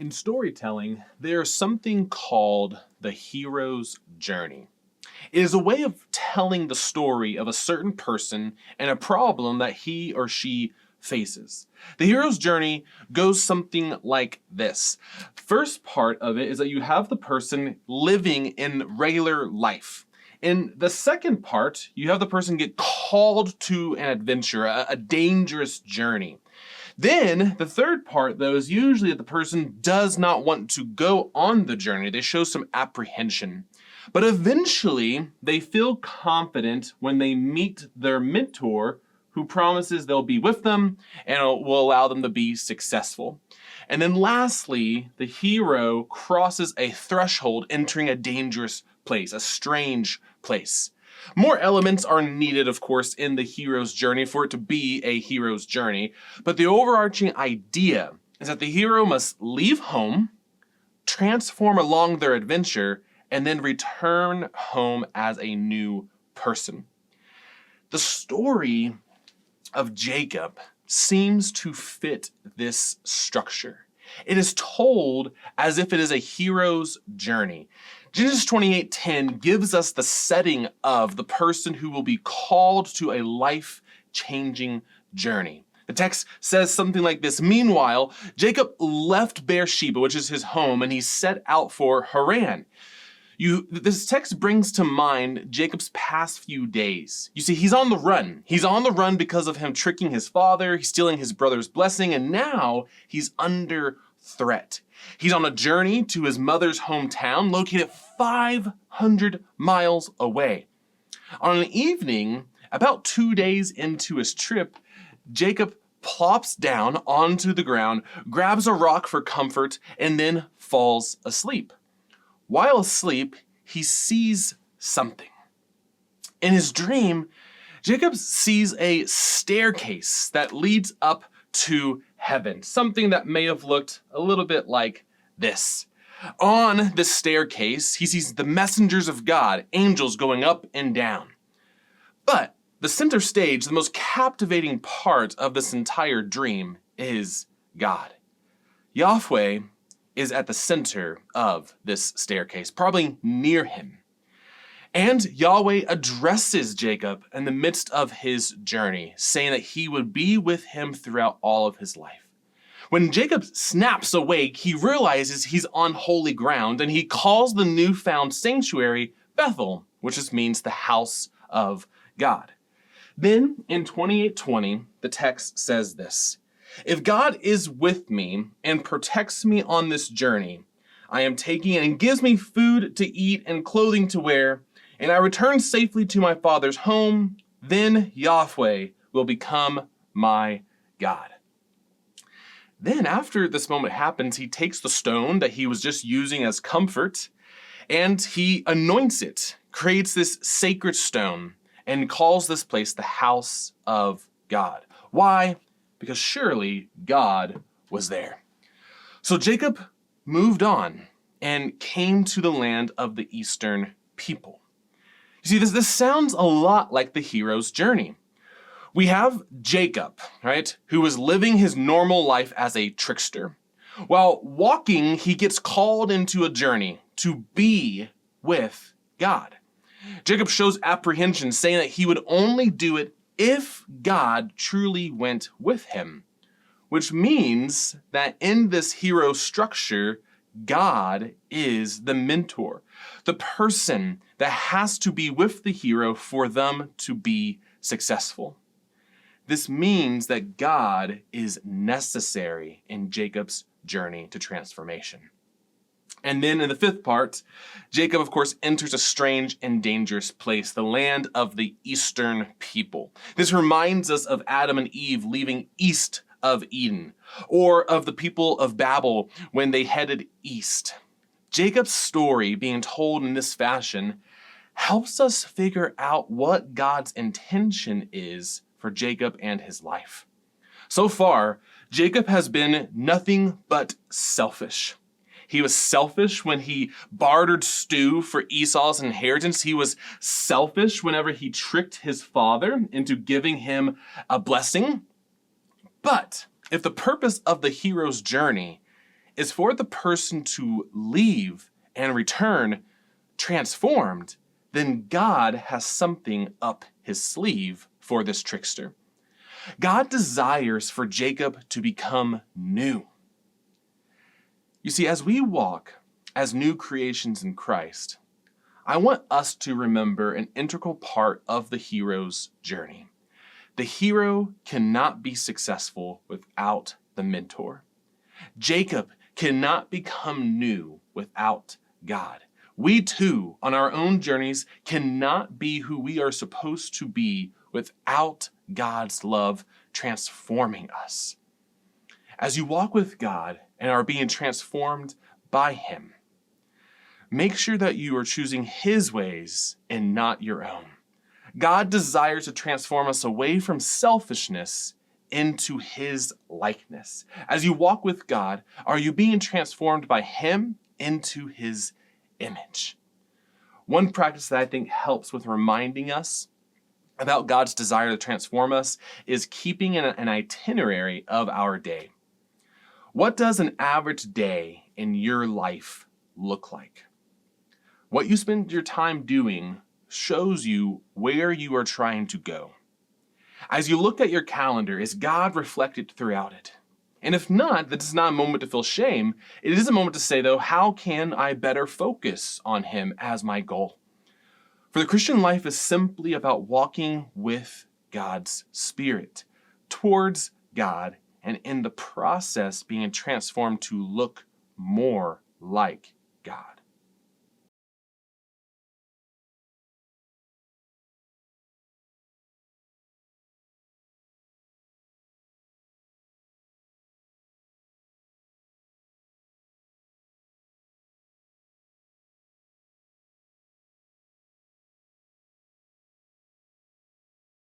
In storytelling, there's something called the hero's journey. It is a way of telling the story of a certain person and a problem that he or she faces. The hero's journey goes something like this. First part of it is that you have the person living in regular life. In the second part, you have the person get called to an adventure, a dangerous journey. Then the third part, though, is usually that the person does not want to go on the journey. They show some apprehension. But eventually, they feel confident when they meet their mentor who promises they'll be with them and will allow them to be successful. And then lastly, the hero crosses a threshold entering a dangerous place, a strange place. More elements are needed, of course, in the hero's journey for it to be a hero's journey, but the overarching idea is that the hero must leave home, transform along their adventure, and then return home as a new person. The story of Jacob seems to fit this structure. It is told as if it is a hero's journey. Genesis 28:10 gives us the setting of the person who will be called to a life-changing journey. The text says something like this: "Meanwhile, Jacob left Beersheba, which is his home, and he set out for Haran." This text brings to mind Jacob's past few days. You see, he's on the run. He's on the run because of him tricking his father, he's stealing his brother's blessing, and now he's under threat. He's on a journey to his mother's hometown, located 500 miles away. On an evening, about 2 days into his trip, Jacob plops down onto the ground, grabs a rock for comfort, and then falls asleep. While asleep, he sees something. In his dream, Jacob sees a staircase that leads up to heaven, something that may have looked a little bit like this. On the staircase, he sees the messengers of God, angels going up and down. But the center stage, the most captivating part of this entire dream, is God. Yahweh is at the center of this staircase, probably near him. And Yahweh addresses Jacob in the midst of his journey, saying that he would be with him throughout all of his life. When Jacob snaps awake, he realizes he's on holy ground, and he calls the newfound sanctuary Bethel, which just means the house of God. Then in 28:20, the text says this: "If God is with me and protects me on this journey I am taking and gives me food to eat and clothing to wear, and I return safely to my father's home, then Yahweh will become my God." Then after this moment happens, he takes the stone that he was just using as comfort and he anoints it, creates this sacred stone, and calls this place the house of God. Why? Because surely God was there. So Jacob moved on and came to the land of the eastern people. You see, this sounds a lot like the hero's journey. We have Jacob, right, who was living his normal life as a trickster. While walking, he gets called into a journey to be with God. Jacob shows apprehension, saying that he would only do it if God truly went with him, which means that in this hero structure, God is the mentor, the person that has to be with the hero for them to be successful. This means that God is necessary in Jacob's journey to transformation. And then in the fifth part, Jacob, of course, enters a strange and dangerous place, the land of the eastern people. This reminds us of Adam and Eve leaving east of Eden, or of the people of Babel when they headed east. Jacob's story being told in this fashion helps us figure out what God's intention is for Jacob and his life. So far, Jacob has been nothing but selfish. He was selfish when he bartered stew for Esau's inheritance. He was selfish whenever he tricked his father into giving him a blessing. But if the purpose of the hero's journey is for the person to leave and return transformed, then God has something up his sleeve for this trickster. God desires for Jacob to become new. You see, as we walk as new creations in Christ, I want us to remember an integral part of the hero's journey. The hero cannot be successful without the mentor. Jacob cannot become new without God. We too, on our own journeys, cannot be who we are supposed to be without God's love transforming us. As you walk with God and are being transformed by him, make sure that you are choosing his ways and not your own. God desires to transform us away from selfishness into his likeness. As you walk with God, are you being transformed by him into his image? One practice that I think helps with reminding us about God's desire to transform us is keeping an itinerary of our day. What does an average day in your life look like? What you spend your time doing shows you where you are trying to go. As you look at your calendar, is God reflected throughout it? And if not, that is not a moment to feel shame. It is a moment to say, though, how can I better focus on him as my goal? For the Christian life is simply about walking with God's Spirit, towards God, and in the process being transformed to look more like God.